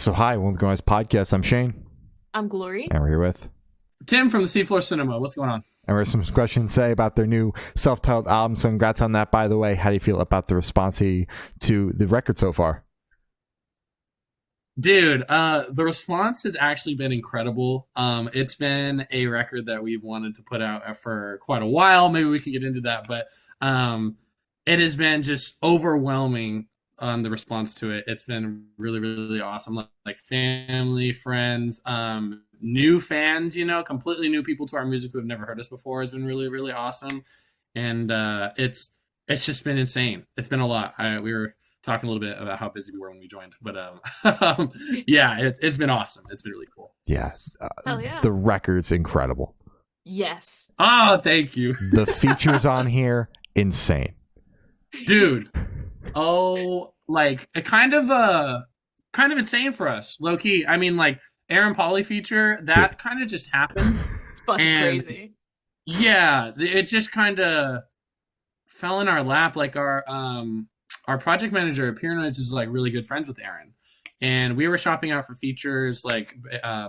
So hi, welcome to Guys Podcast. I'm Shane. I'm Glory. And we're here with Tim from the Seafloor Cinema. What's going on? And we have some questions to say about their new self-titled album. So congrats on that, by the way. How do you feel about the response to the record so far? Dude, the response has actually been incredible. It's been a record that we've wanted to put out for quite a while. Maybe we can get into that, but it has been just overwhelming on the response to it. It's been really, really awesome. Like family, friends, new fans, completely new people to our music who have never heard us before has been really, really awesome. And it's just been insane. It's been a lot. We were talking a little bit about how busy we were when we joined, but yeah, it's been awesome. It's been really cool. Yeah. Hell yeah. The record's incredible. Yes. Oh, thank you. The features on here, insane. Dude. Oh, like a kind of insane for us, low key. I mean, like Aaron Pauli feature, that kind of just happened. It's fucking crazy. Yeah, it just kind of fell in our lap. Like our project manager at Pure Noise is like really good friends with Aaron, and we were shopping out for features like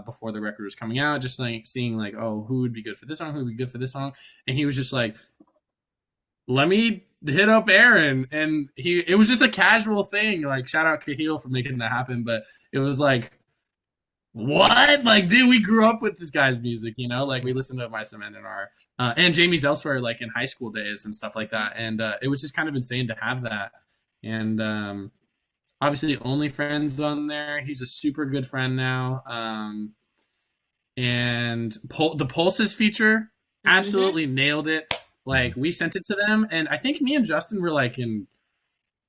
before the record was coming out, just like seeing like, oh, who would be good for this song, who would be good for this song, and he was just like, let me hit up Aaron, and it was just a casual thing. Like, shout out Kahil for making that happen, but it was like, what? Like, dude, we grew up with this guy's music, like we listened to My Cement and our and Jamie's Elsewhere like in high school days and stuff like that, and it was just kind of insane to have that. And obviously Only Friends on there. He's a super good friend now. And the Pulses feature absolutely nailed it. Like, we sent it to them, and I think me and Justin were like in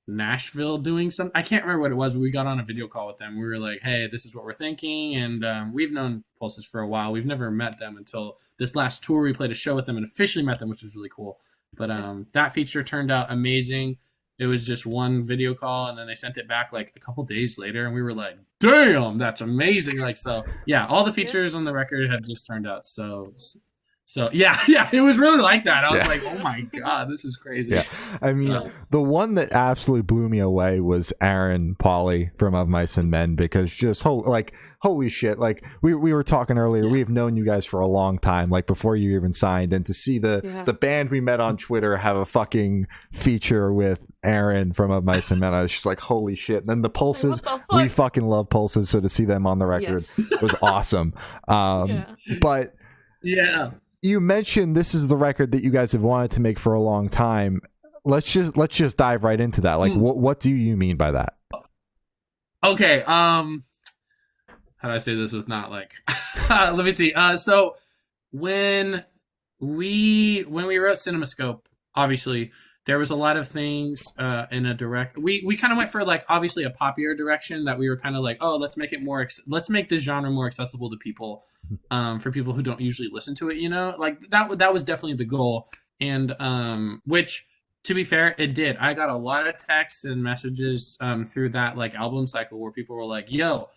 Nashville doing something. I can't remember what it was, but we got on a video call with them. We were like, hey, this is what we're thinking. And we've known Pulses for a while. We've never met them until this last tour. We played a show with them and officially met them, which was really cool. But that feature turned out amazing. It was just one video call, and then they sent it back like a couple days later, and we were like, damn, that's amazing. Like, so yeah, all the features on the record have just turned out so yeah, it was really like that. I was like, oh my God, this is crazy. Yeah. I mean, the one that absolutely blew me away was Aaron Pauli from Of Mice and Men, because just holy shit. Like we were talking earlier, yeah. We've known you guys for a long time, like before you even signed, and to see the band we met on Twitter have a fucking feature with Aaron from Of Mice and Men, I was just like, holy shit. And then the Pulses, we fucking love Pulses, so to see them on the record was awesome. But yeah. You mentioned this is the record that you guys have wanted to make for a long time. Let's just dive right into that. Like, what do you mean by that? Okay. How do I say this with not like? Let me see. So when we wrote CinemaScope, obviously there was a lot of things in a direct. We kind of went for like obviously a poppier direction that we were kind of like, oh, let's make it more. Let's make this genre more accessible to people. For people who don't usually listen to it, like that was definitely the goal. And which, to be fair, it did. I got a lot of texts and messages through that like album cycle where people were like, yo,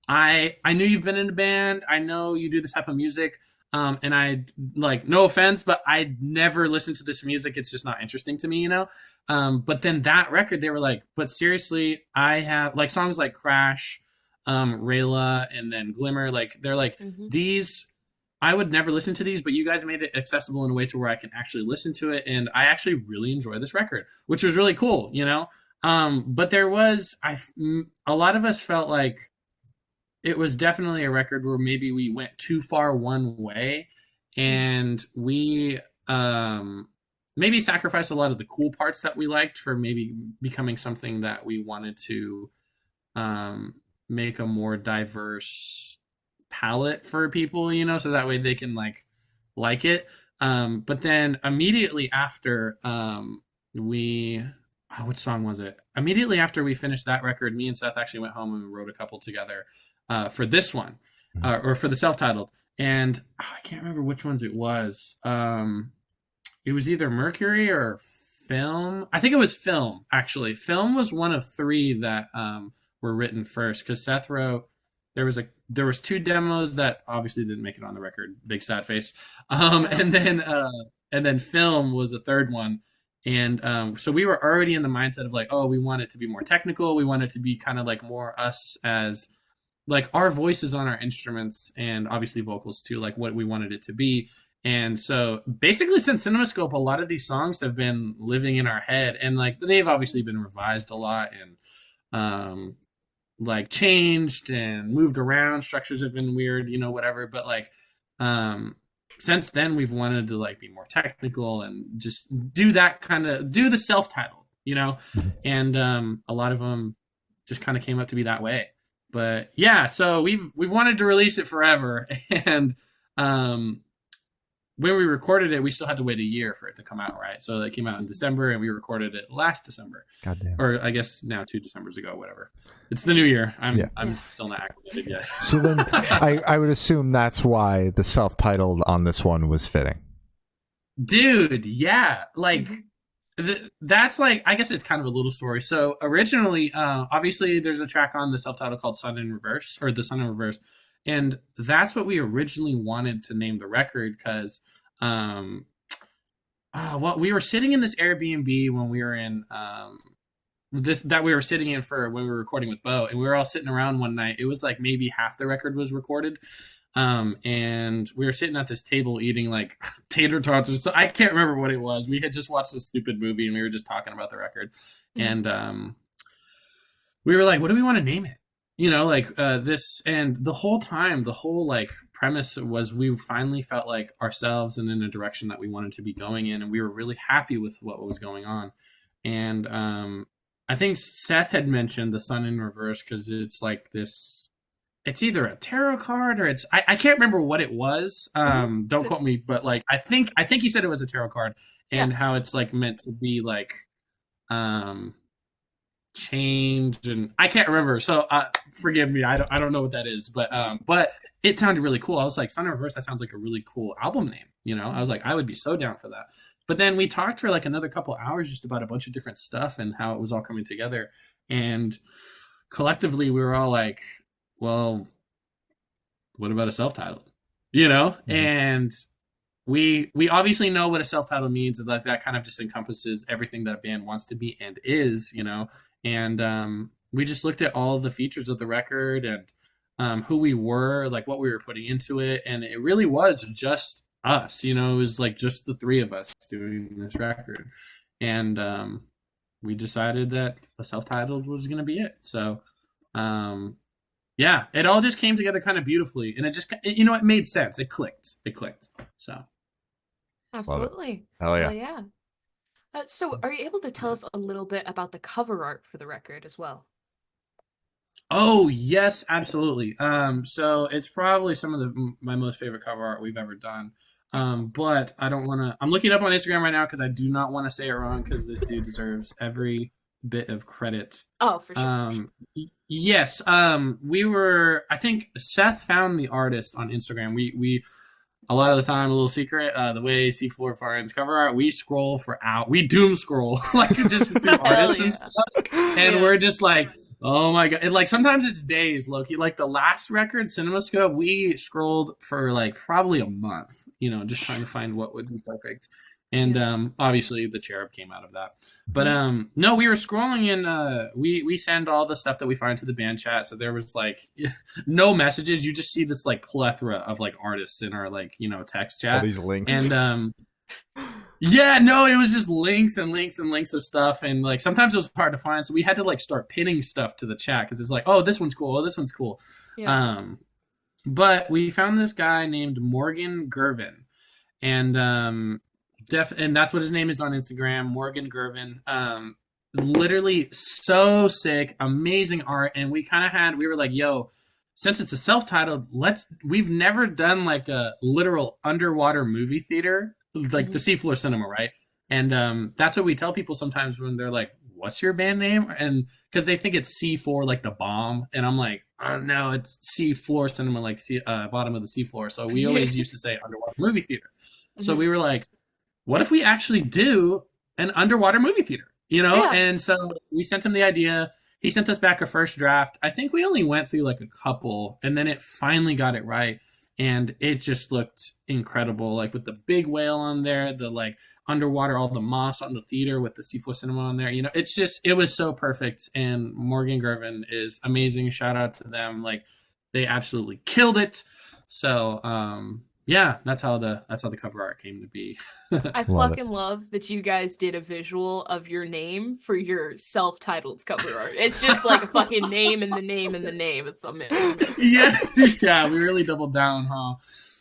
I knew you've been in a band, I know you do this type of music, and I, like, no offense, but I never listened to this music, it's just not interesting to me, but then that record, they were like, but seriously, I have like songs like Crash, Rayla, and then Glimmer, like they're like, these I would never listen to these, but you guys made it accessible in a way to where I can actually listen to it, and I actually really enjoy this record, which was really cool, but there was a lot of us felt like it was definitely a record where maybe we went too far one way, and we maybe sacrificed a lot of the cool parts that we liked for maybe becoming something that we wanted to make a more diverse palette for people, so that way they can like it. But then immediately after which song was it? Immediately after we finished that record, me and Seth actually went home and we wrote a couple together for this one, or for the self-titled. And I can't remember which ones it was. It was either Mercury or Film. I think it was Film, actually. Film was one of three that were written first, because Seth wrote, there was two demos that obviously didn't make it on the record, big sad face, and then Film was a third one. And so we were already in the mindset of like, oh, we want it to be more technical, we want it to be kind of like more us as like our voices on our instruments and obviously vocals too, like what we wanted it to be. And so basically since CinemaScope, a lot of these songs have been living in our head, and like they've obviously been revised a lot and like changed and moved around. Structures have been weird, you know, whatever. But like since then we've wanted to like be more technical and just do that do the self-titled, you know, and a lot of them just kind of came up to be that way. But yeah, so we've wanted to release it forever, and when we recorded it, we still had to wait a year for it to come out, right? So it came out in December, and we recorded it last December. Goddamn. Or I guess now 2 Decembers ago, whatever. It's the new year. I'm still not acclimated yet. So then I would assume that's why the self-titled on this one was fitting. Dude, yeah. Like, that's like, I guess it's kind of a little story. So originally, obviously, there's a track on the self-titled called Sun in Reverse, or The Sun in Reverse. And that's what we originally wanted to name the record, because we were sitting in this Airbnb when we were in that we were sitting in for when we were recording with Bo, and we were all sitting around one night. It was like maybe half the record was recorded, and we were sitting at this table eating like tater tots. So I can't remember what it was. We had just watched this stupid movie, and we were just talking about the record, and we were like, "What do we want to name it?" You know, like this, and the whole time, the whole like premise was we finally felt like ourselves and in a direction that we wanted to be going in, and we were really happy with what was going on. And I think Seth had mentioned the Sun in Reverse because it's like this. It's either a tarot card or it's I can't remember what it was. Don't quote me, but like I think he said it was a tarot card, and how it's like meant to be like change, and I can't remember, so forgive me, I don't know what that is, but it sounded really cool. I was like, Sun in Reverse, that sounds like a really cool album name, you know. I was like, I would be so down for that. But then we talked for like another couple hours just about a bunch of different stuff and how it was all coming together, and collectively we were all like, well, what about a self-titled, you know? And we obviously know what a self-titled means, and that kind of just encompasses everything that a band wants to be and is, you know. And we just looked at all the features of the record and who we were, like what we were putting into it, and it really was just us, you know. It was like just the three of us doing this record, and we decided that the self-titled was going to be it. So yeah, it all just came together kind of beautifully, and you know, it made sense. It clicked. So Absolutely. Hell yeah. Well, yeah. So are you able to tell us a little bit about the cover art for the record as well? Oh, yes, absolutely. So it's probably some of my most favorite cover art we've ever done. But I don't want to, I'm looking it up on Instagram right now because I do not want to say it wrong, because this dude deserves every bit of credit. Oh, for sure. Yes. I think Seth found the artist on Instagram. We a lot of the time, a little secret, the way Seafloor finds cover art, we scroll for out. We doom scroll, like just through artists and stuff. And we're just like, oh my God. And like sometimes it's days, Loki. Like the last record, CinemaScope, we scrolled for like probably a month, you know, just trying to find what would be perfect. And obviously the Cherub came out of that. But no, we were scrolling, and we send all the stuff that we find to the band chat. So there was like no messages. You just see this like plethora of like artists in our like, you know, text chat. All these links. And yeah, no, it was just links and links and links of stuff. And like sometimes it was hard to find. So we had to like start pinning stuff to the chat, because it's like, oh, this one's cool. Oh, this one's cool. Yeah. But we found this guy named Morgan Gervin. And and that's what his name is on Instagram, Morgan Gervin. Literally so sick, amazing art. And we were like, yo, since it's a self-titled, we've never done like a literal underwater movie theater, like the Seafloor Cinema, right? And that's what we tell people sometimes when they're like, what's your band name? And because they think it's C4, like the bomb. And I'm like, oh, no, it's Seafloor Cinema, like bottom of the seafloor. So we always used to say underwater movie theater. So we were like, what if we actually do an underwater movie theater, you know? Yeah. And so we sent him the idea. He sent us back a first draft. I think we only went through like a couple, and then it finally got it right. And it just looked incredible, like with the big whale on there, the like underwater, all the moss on the theater with the Seafloor Cinema on there. You know, it was so perfect. And Morgan Gervin is amazing. Shout out to them. Like they absolutely killed it. So yeah, that's how the cover art came to be. I Love fucking love that you guys did a visual of your name for your self-titled cover art. It's just like a fucking name and the name and the name. It's amazing. Yeah, we really doubled down, huh?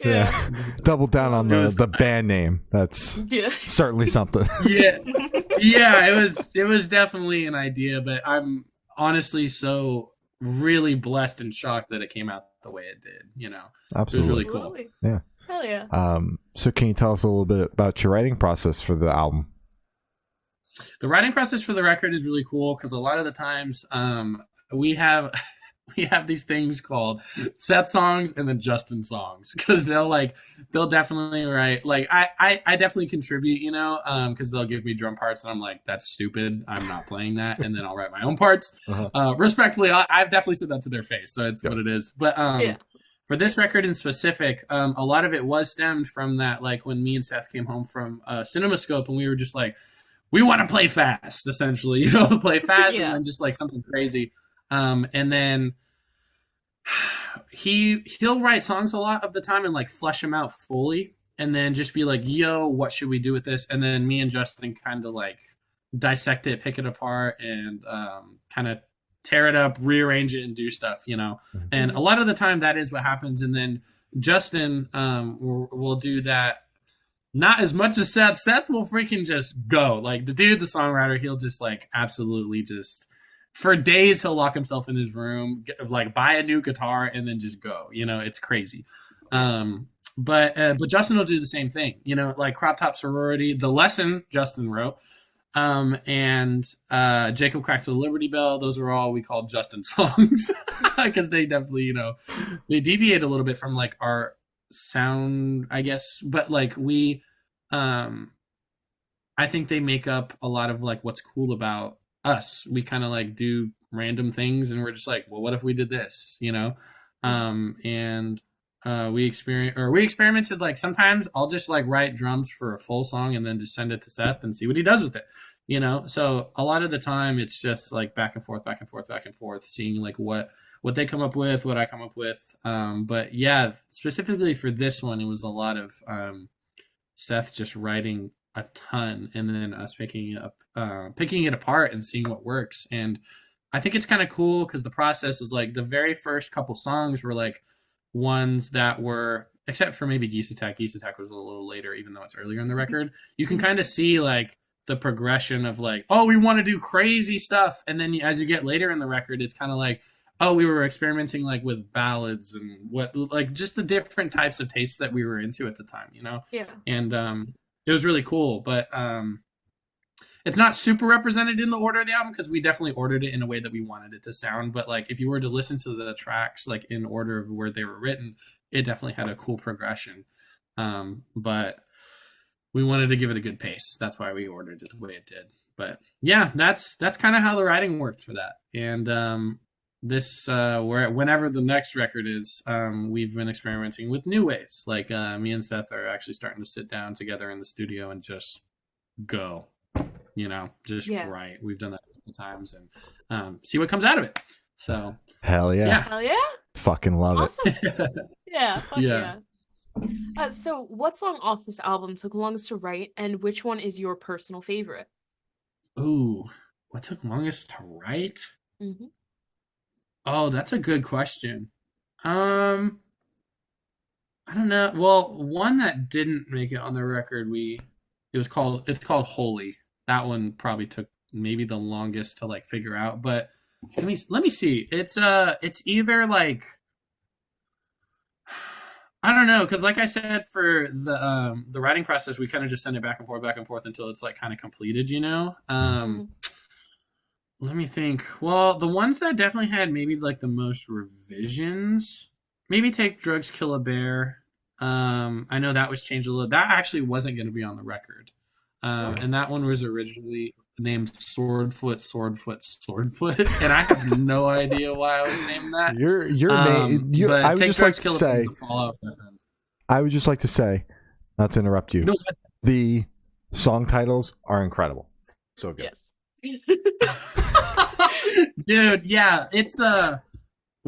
Yeah. Double down on the band name. That's certainly something. Yeah, it was definitely an idea, but I'm honestly so really blessed and shocked that it came out the way it did. You know, Absolutely. It was really cool. Yeah. Hell yeah. So can you tell us a little bit about your writing process for the album? The writing process for the record is really cool because a lot of the times we have these things called Seth songs and then Justin songs, because they'll definitely write, like I definitely contribute, you know, because they'll give me drum parts and I'm like, that's stupid, I'm not playing that, and then I'll write my own parts. Respectfully, I've definitely said that to their face, so it's what it is. But for this record in specific, a lot of it was stemmed from that, like when me and Seth came home from CinemaScope and we were just like, we want to play fast, essentially, you know, play fast and then just like something crazy. And then he'll write songs a lot of the time and like flesh them out fully, and then just be like, yo, what should we do with this? And then me and Justin kind of like dissect it, pick it apart, and kind of tear it up, rearrange it, and do stuff, you know. And a lot of the time that is what happens. And then Justin will do that. Not as much as Seth. Seth will freaking just go. Like, the dude's a songwriter. He'll just like absolutely just, for days, he'll lock himself in his room, like buy a new guitar, and then just go. You know, it's crazy. But Justin will do the same thing. You know, like Crop Top Sorority, The Lesson, Justin wrote, and Jacob Cracks the Liberty Bell. Those are all we call Justin songs because they definitely, you know, they deviate a little bit from like our sound, I guess. But like we, I think they make up a lot of like what's cool about us. We kind of like do random things and we're just like, well, what if we did this, you know? And we experimented, like sometimes I'll just like write drums for a full song and then just send it to Seth and see what he does with it, you know? So a lot of the time it's just like back and forth, seeing like what they come up with, what I come up with. But yeah, specifically for this one, it was a lot of Seth just writing a ton and then us picking it apart and seeing what works. And I think it's kind of cool because the process is like the very first couple songs were like ones that were, except for maybe Geese Attack was a little later, even though it's earlier in the record. You can kind of see like the progression of like, oh, we want to do crazy stuff. And then as you get later in the record, it's kind of like, oh, we were experimenting like with ballads and what, like just the different types of tastes that we were into at the time, you know? Yeah. And it was really cool, but it's not super represented in the order of the album because we definitely ordered it in a way that we wanted it to sound. But like if you were to listen to the tracks like in order of where they were written, it definitely had a cool progression. But we wanted to give it a good pace. That's why we ordered it the way it did. But yeah, that's kind of how the writing worked for that. And this whenever the next record is, we've been experimenting with new ways. Like me and Seth are actually starting to sit down together in the studio and just go, you know, just write. We've done that a couple times and see what comes out of it. So hell yeah. Fucking love awesome. Yeah. So what song off this album took longest to write, and which one is your personal favorite? Ooh, what took longest to write? Mm-hmm. Oh, that's a good question. I don't know. Well, one that didn't make it on the record, it's called Holy. That one probably took maybe the longest to like figure out, but let me see. It's either like, I don't know, because like I said, for the writing process, we kind of just send it back and forth until it's like kind of completed, you know? Let me think. Well, the ones that definitely had maybe like the most revisions, maybe Take Drugs, Kill a Bear. I know that was changed a little. That actually wasn't going to be on the record. And that one was originally named Swordfoot, and I have no idea why I was named that. Your name. I would just like to say. I would just like to say, not to interrupt you. No, the song titles are incredible. So good. Yes. Dude, yeah, it's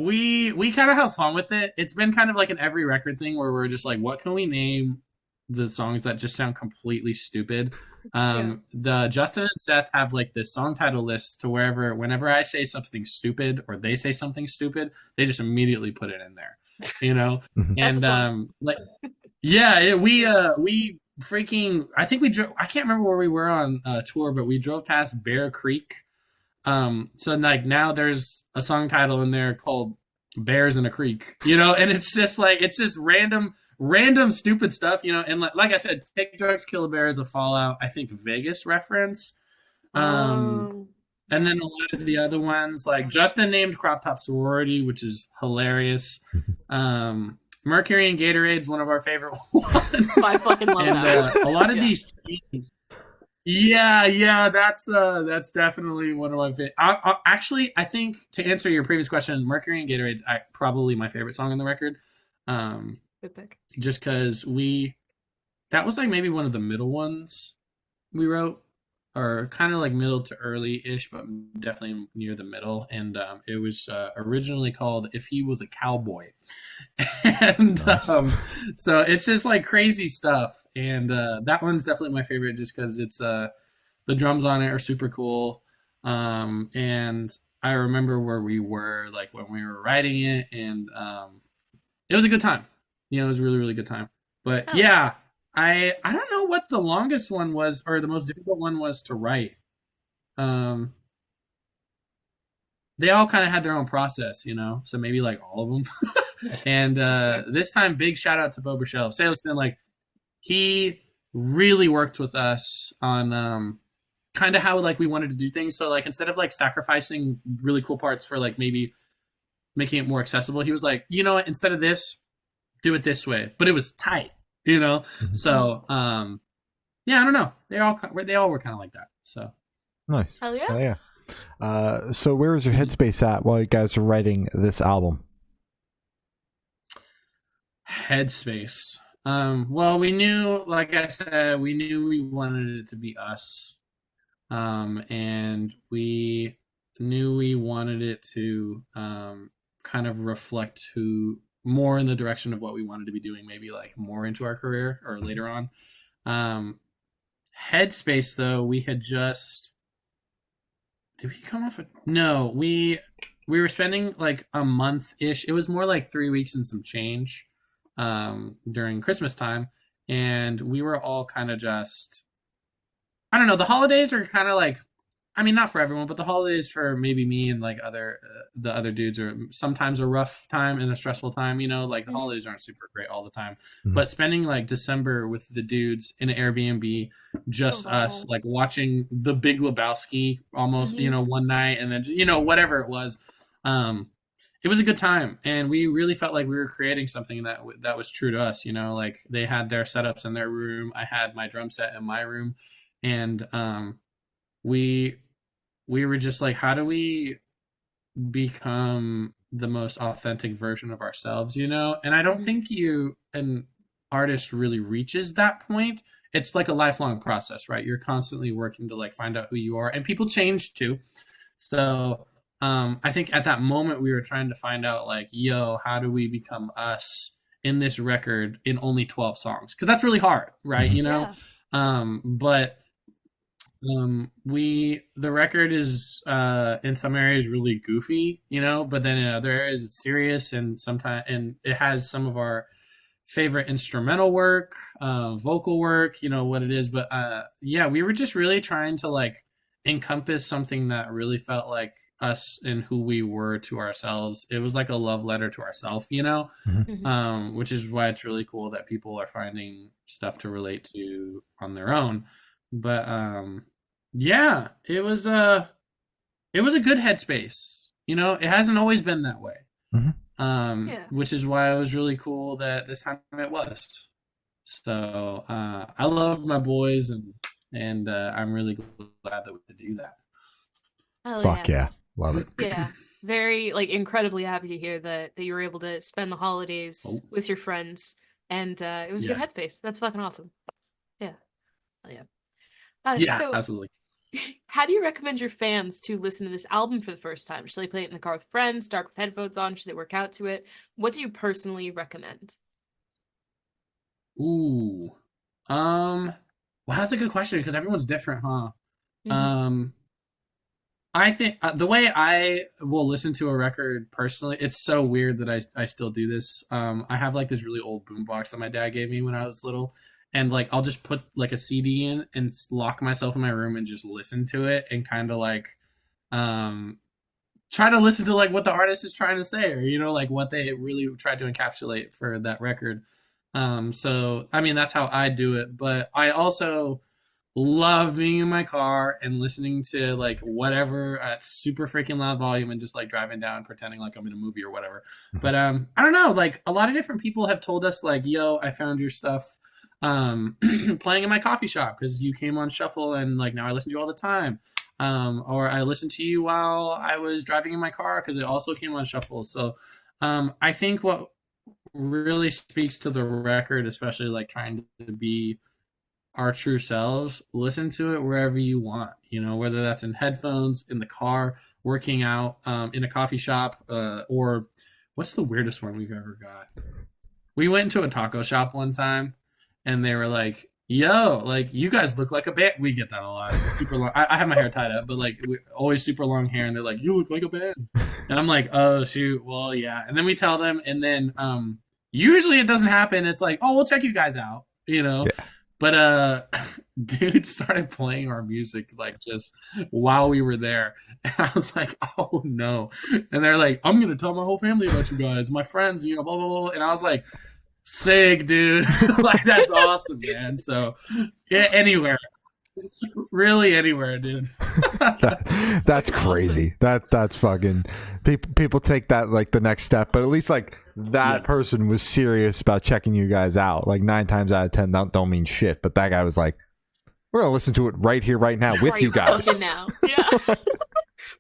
we kind of have fun with it. It's been kind of like an every record thing where we're just like, what can we name the songs that just sound completely stupid? The Justin and Seth have like this song title list to whenever I say something stupid or they say something stupid, they just immediately put it in there, you know. And like, yeah, we freaking, I think we drove, I can't remember where we were on tour, but we drove past Bear Creek. So like now there's a song title in there called Bears in a Creek, you know, and it's just like, it's just random stupid stuff, you know. And like I said, Take Drugs Kill a Bear is a Fallout, I think, Vegas reference. And then a lot of the other ones, like Justin named Crop Top Sorority, which is hilarious. Mercury and Gatorade's one of our favorite ones. I fucking love that. A lot of these teams, yeah, that's definitely one of my favorite. Actually, I think to answer your previous question, Mercury and Gatorade's probably my favorite song on the record. Good pick. Just because that was like maybe one of the middle ones we wrote, or kind of like middle to early-ish, but definitely near the middle. And it was originally called If He Was a Cowboy. And nice. So it's just like crazy stuff. And that one's definitely my favorite just because it's the drums on it are super cool. And I remember where we were like when we were writing it, and it was a good time. You know, it was a really, really good time. But yeah, I don't know what the longest one was or the most difficult one was to write. They all kind of had their own process, you know, so maybe like all of them. And this time, big shout out to Bo Burchell. Saleston, like, he really worked with us on kind of how like we wanted to do things. So like instead of like sacrificing really cool parts for like maybe making it more accessible, he was like, you know what, instead of this, do it this way. But it was tight, you know. So yeah, I don't know. They all were kind of like that. So nice. Hell yeah. Hell yeah. So where was your headspace at while you guys were writing this album? Headspace. Well, we knew, like I said, we wanted it to be us. And we knew we wanted it to kind of reflect more in the direction of what we wanted to be doing, maybe like more into our career or later on. Headspace, though, we had just... Did we come off No, we were spending like a month-ish. It was more like 3 weeks and some change during Christmas time. And we were all kind of just... I don't know. The holidays are kind of like... I mean, not for everyone, but the holidays for maybe me and like the other dudes are sometimes a rough time and a stressful time, you know, like the holidays aren't super great all the time, but spending like December with the dudes in an Airbnb, just us like watching The Big Lebowski almost, you know, one night, and then, you know, whatever it was, it was a good time. And we really felt like we were creating something that was true to us, you know, like they had their setups in their room. I had my drum set in my room, and we were just like, how do we become the most authentic version of ourselves, you know? And I don't think an artist really reaches that point. It's like a lifelong process, right? You're constantly working to like find out who you are, and people change too. So I think at that moment we were trying to find out like, yo, how do we become us in this record in only 12 songs? Because that's really hard, right? You know? But the record is in some areas really goofy, you know, but then in other areas it's serious, and it has some of our favorite instrumental work, vocal work, you know what it is. But yeah, we were just really trying to like encompass something that really felt like us and who we were to ourselves. It was like a love letter to ourselves, you know. Which is why it's really cool that people are finding stuff to relate to on their own. But yeah, it was a good headspace. You know, it hasn't always been that way. Which is why it was really cool that this time it was. So I love my boys, and I'm really glad that we could do that. Fuck yeah, love it. Yeah, very like incredibly happy to hear that you were able to spend the holidays with your friends, and it was a good headspace. That's fucking awesome. Yeah, yeah. Absolutely. How do you recommend your fans to listen to this album for the first time? Should they play it in the car with friends, dark with headphones on? Should they work out to it? What do you personally recommend? Ooh. Wow, that's a good question because everyone's different, huh? Mhm. Um, I think the way I will listen to a record personally, it's so weird that I still do this. I have like this really old boombox that my dad gave me when I was little, and like I'll just put like a CD in and lock myself in my room and just listen to it and kind of like um try to listen to like what the artist is trying to say, or like what they really tried to encapsulate for that record. So I mean that's how I do it, but I also love being in my car and listening to like whatever at super freaking loud volume and just like driving down pretending like I'm in a movie or whatever. But I don't know, like a lot of different people have told us like, yo, I found your stuff playing in my coffee shop because you came on shuffle and like now I listen to you all the time. Or I listened to you while I was driving in my car because it also came on shuffle. So I think what really speaks to the record, especially like trying to be our true selves, listen to it wherever you want, whether that's in headphones, in the car, working out, in a coffee shop, or what's the weirdest one we've ever got? We went into a taco shop one time and they were like, yo, like you guys look like a band. We get that a lot. Super long. I have my hair tied up, but like always super long hair. And they're like, you look like a band. And I'm like, oh shoot. Well, yeah. And then we tell them, and then, usually it doesn't happen. It's like, oh, we'll check you guys out, Yeah. But dude started playing our music like just while we were there. And I was like, oh no. And they're like, I'm gonna tell my whole family about you guys, my friends, blah blah blah. And I was like, sick, dude. Like that's awesome, man. So yeah, anywhere. Really anywhere, dude. That's crazy. That's fucking people take that like the next step, but at least like that person was serious about checking you guys out. Like 9 times out of 10 don't mean shit, but that guy was like, we're gonna listen to it right here, right now with you guys. Fucking now. Yeah.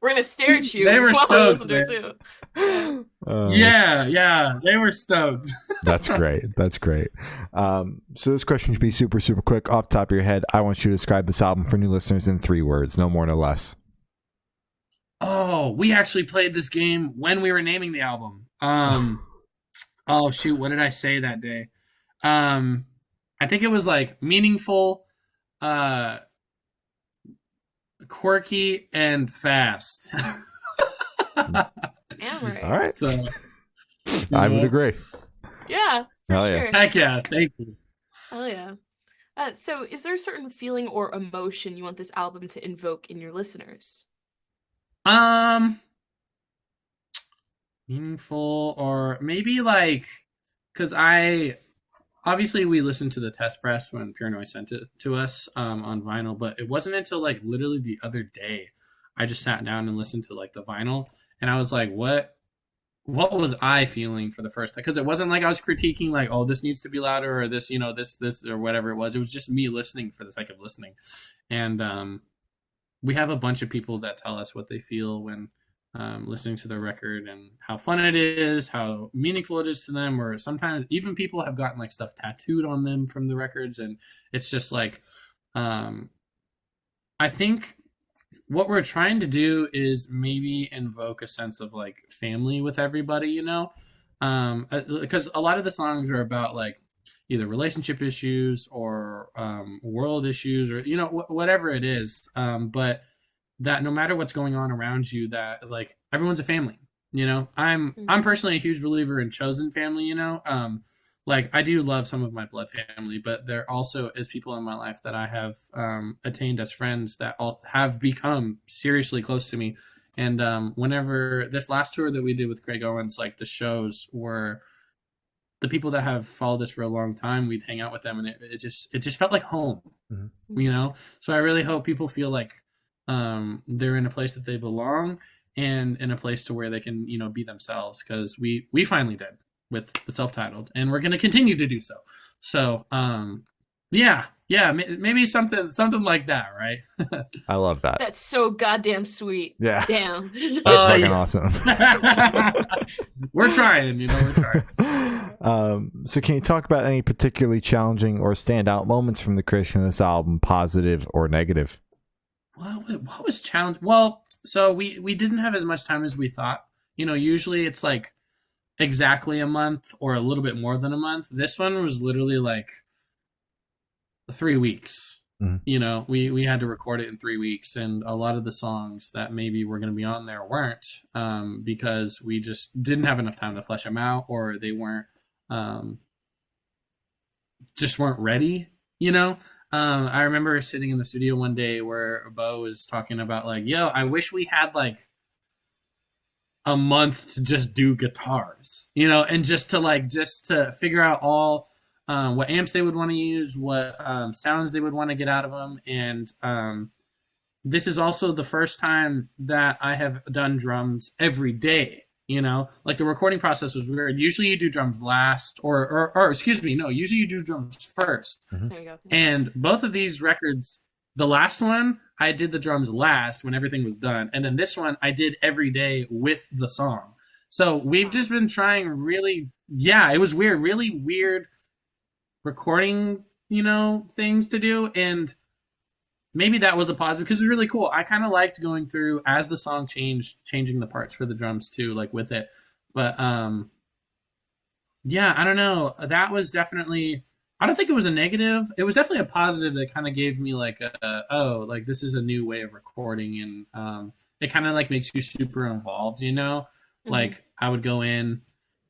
We're gonna stare at you. They were while stoked, we listen to it too. Yeah, they were stoked. That's great. That's great. So this question should be super, super quick. Off the top of your head, I want you to describe this album for new listeners in 3 words, no more, no less. Oh, we actually played this game when we were naming the album. Oh shoot, what did I say that day? I think it was like meaningful, quirky, and fast. Yeah, right. All right. So I would agree. Yeah, for Hell yeah. sure. heck yeah, thank you. Hell yeah. So is there a certain feeling or emotion you want this album to invoke in your listeners? Meaningful, or maybe like, because obviously we listened to the test press when Pure Noise sent it to us on vinyl, but it wasn't until like literally the other day I just sat down and listened to like the vinyl, and I was like, what was I feeling for the first time? Because it wasn't like I was critiquing like, oh, this needs to be louder, or this, this or whatever it was. It was just me listening for the sake of listening. And we have a bunch of people that tell us what they feel when listening to the record and how fun it is, how meaningful it is to them, or sometimes even people have gotten like stuff tattooed on them from the records. And it's just like, I think what we're trying to do is maybe invoke a sense of like family with everybody, because a lot of the songs are about like either relationship issues or world issues, or whatever it is, but that no matter what's going on around you, that like everyone's a family. I'm personally a huge believer in chosen family. Like I do love some of my blood family, but there also is people in my life that I have attained as friends that all have become seriously close to me. And whenever this last tour that we did with Craig Owens, like the shows were the people that have followed us for a long time, we'd hang out with them, and it just felt like home. Mm-hmm. So I really hope people feel like they're in a place that they belong, and in a place to where they can be themselves, because we finally did with the self-titled, and we're going to continue to do so. So maybe something like that, right? I love that. That's so goddamn sweet. Yeah. Damn. That's fucking awesome. We're trying, we're trying. So can you talk about any particularly challenging or standout moments from the creation of this album, positive or negative? what was challenge? Well, so we didn't have as much time as we thought. Usually it's like exactly a month or a little bit more than a month. This one was literally like 3 weeks. We had to record it in 3 weeks, and a lot of the songs that maybe were going to be on there weren't, because we just didn't have enough time to flesh them out, or they weren't just weren't ready. I remember sitting in the studio one day where Bo was talking about like, yo, I wish we had like a month to just do guitars, and just to figure out all what amps they would want to use, what sounds they would want to get out of them. And this is also the first time that I have done drums every day. Like the recording process was weird. Usually you do drums last, or excuse me, no, usually you do drums first. There you go. And both of these records, the last one, I did the drums last when everything was done. And then this one, I did every day with the song. So we've just been trying really, it was weird, really weird recording, things to do. And maybe that was a positive because it was really cool. I kind of liked going through as the song changed, changing the parts for the drums too, like with it. But I don't know. That was definitely, I don't think it was a negative. It was definitely a positive that kind of gave me like like this is a new way of recording, and it kind of like makes you super involved, Mm-hmm. Like I would go in,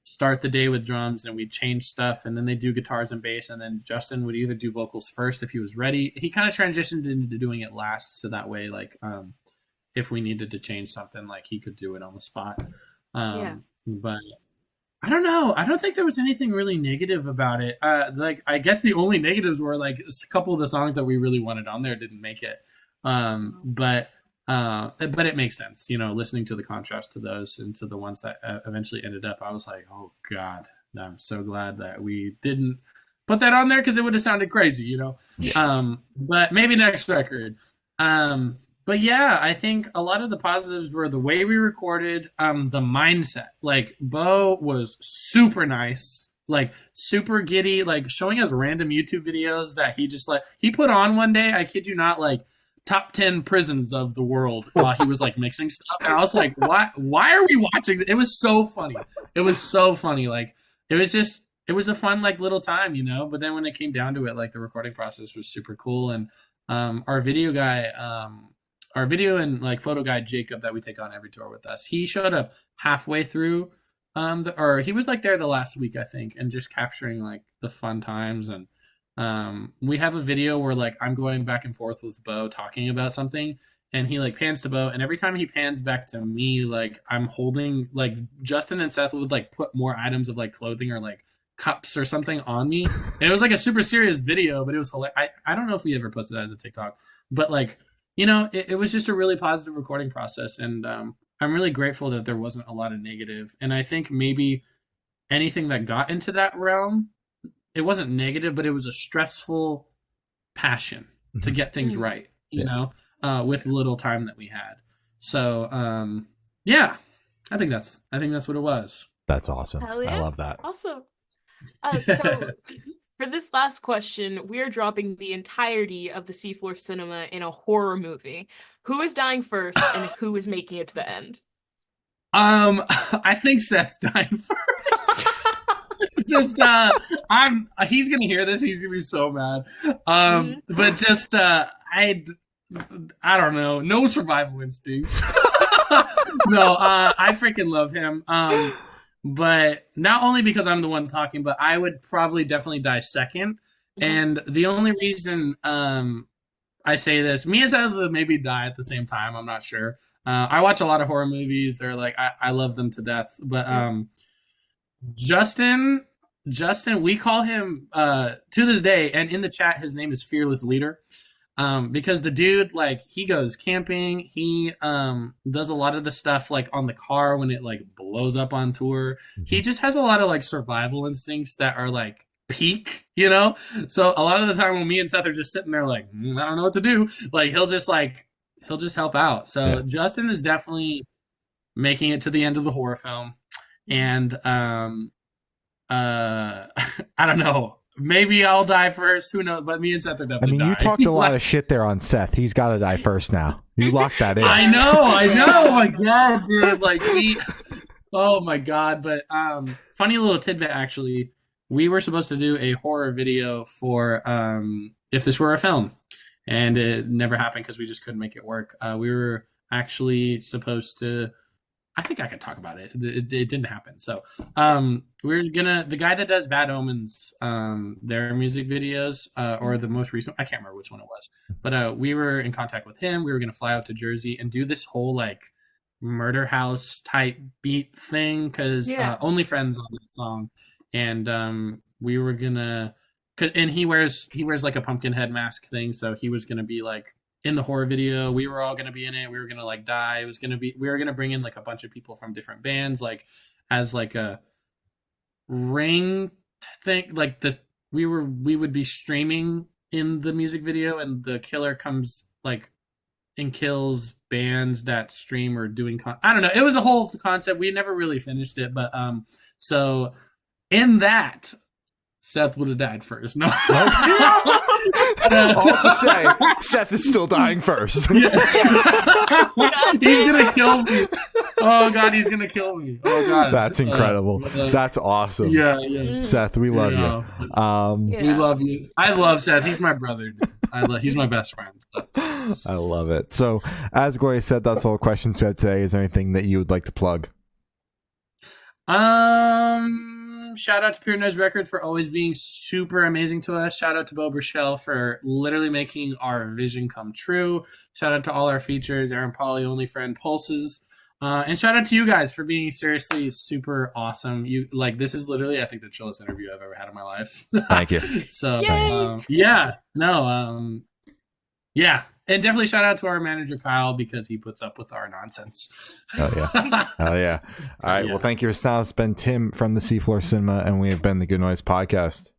start the day with drums, and we'd change stuff, and then they'd do guitars and bass, and then Justin would either do vocals first if he was ready. He kind of transitioned into doing it last, so that way, like, if we needed to change something, like he could do it on the spot. But I don't know. I don't think there was anything really negative about it. Like I guess the only negatives were like a couple of the songs that we really wanted on there didn't make it. But it makes sense, listening to the contrast to those and to the ones that eventually ended up. I was like, oh God, I'm so glad that we didn't put that on there because it would have sounded crazy, Yeah. But maybe next record. But yeah, I think a lot of the positives were the way we recorded, the mindset. Like Bo was super nice, like super giddy, like showing us random YouTube videos that he just like, he put on one day, I kid you not, like top 10 prisons of the world while he was like mixing stuff. And I was like, why are we watching? It was so funny. It was so funny. Like it was a fun like little time, but then when it came down to it, like the recording process was super cool. And our video guy, our video and like photo guy Jacob that we take on every tour with us, he showed up halfway through or he was like there the last week, I think, and just capturing like the fun times. And we have a video where like I'm going back and forth with Bo talking about something, and he like pans to Bo, and every time he pans back to me, like I'm holding, like Justin and Seth would like put more items of like clothing or like cups or something on me. And it was like a super serious video, but it was hilarious. I don't know if we ever posted that as a TikTok, but like, it was just a really positive recording process. And I'm really grateful that there wasn't a lot of negative. And I think maybe anything that got into that realm, it wasn't negative, but it was a stressful passion to get things right, with little time that we had. So, I think that's what it was. That's awesome. Hell yeah. I love that. Also, so for this last question, we're dropping the entirety of the Seafloor Cinema in a horror movie. Who is dying first, and who is making it to the end? I think Seth's dying first. Just he's gonna hear this, he's gonna be so mad. But just I don't know, no survival instincts. No, I freaking love him. But not only because I'm the one talking, but I would probably definitely die second. And the only reason I say this, me and Seth would maybe die at the same time, I'm not sure. I watch a lot of horror movies. They're like, I love them to death. But Justin, we call him to this day, and in the chat, his name is Fearless Leader. Because the dude, like, he goes camping. He does a lot of the stuff like on the car when it like blows up on tour. He just has a lot of like survival instincts that are like peak, So a lot of the time when me and Seth are just sitting there like, I don't know what to do, like he'll just help out. So Justin is definitely making it to the end of the horror film. And I don't know. maybe I'll die first. Who knows? But me and Seth are I definitely mean, you dying. talked a lot of shit there on Seth. He's got to die first now. You locked that in. I know. Oh my god, dude! Like oh my god. But funny little tidbit. Actually, we were supposed to do a horror video for If This Were a Film, and it never happened because we just couldn't make it work. We were actually supposed to. I think I could talk about it. It didn't happen. So we're gonna, the guy that does Bad Omens, their music videos, or the most recent, I can't remember which one it was, but we were in contact with him. We were gonna fly out to Jersey and do this whole like murder house type beat thing because Only Friends on that song, and we were gonna, and he wears like a pumpkin head mask thing, so he was gonna be like in the horror video. We were all going to be in it. We were going to like die. It was going to be, we were going to bring in like a bunch of people from different bands, like as like a ring thing, like we would be streaming in the music video, and the killer comes like and kills bands that stream or doing I don't know. It was a whole concept. We never really finished it, but so in that, Seth would have died first. No. All to say, Seth is still dying first. He's gonna kill me. Oh god, he's gonna kill me. Oh god, that's incredible. That's awesome. Yeah. Seth, we love you. We love you. I love Seth. He's my brother. He's my best friend. So. I love it. So, as Gloria said, that's all the questions we had today. Is there anything that you would like to plug? Shout out to Pure Noise Records for always being super amazing to us. Shout out to Bo Burchell for literally making our vision come true. Shout out to all our features, Aaron Pauly, Only Friend, Pulses. And shout out to you guys for being seriously super awesome. You like, this is literally, I think, the chillest interview I've ever had in my life. Thank you. So, yeah. And definitely shout out to our manager, Kyle, because he puts up with our nonsense. Oh, yeah. Oh, yeah. All right. Well, thank you for listening. It's been Tim from the Seafloor Cinema, and we have been the Good Noise Podcast.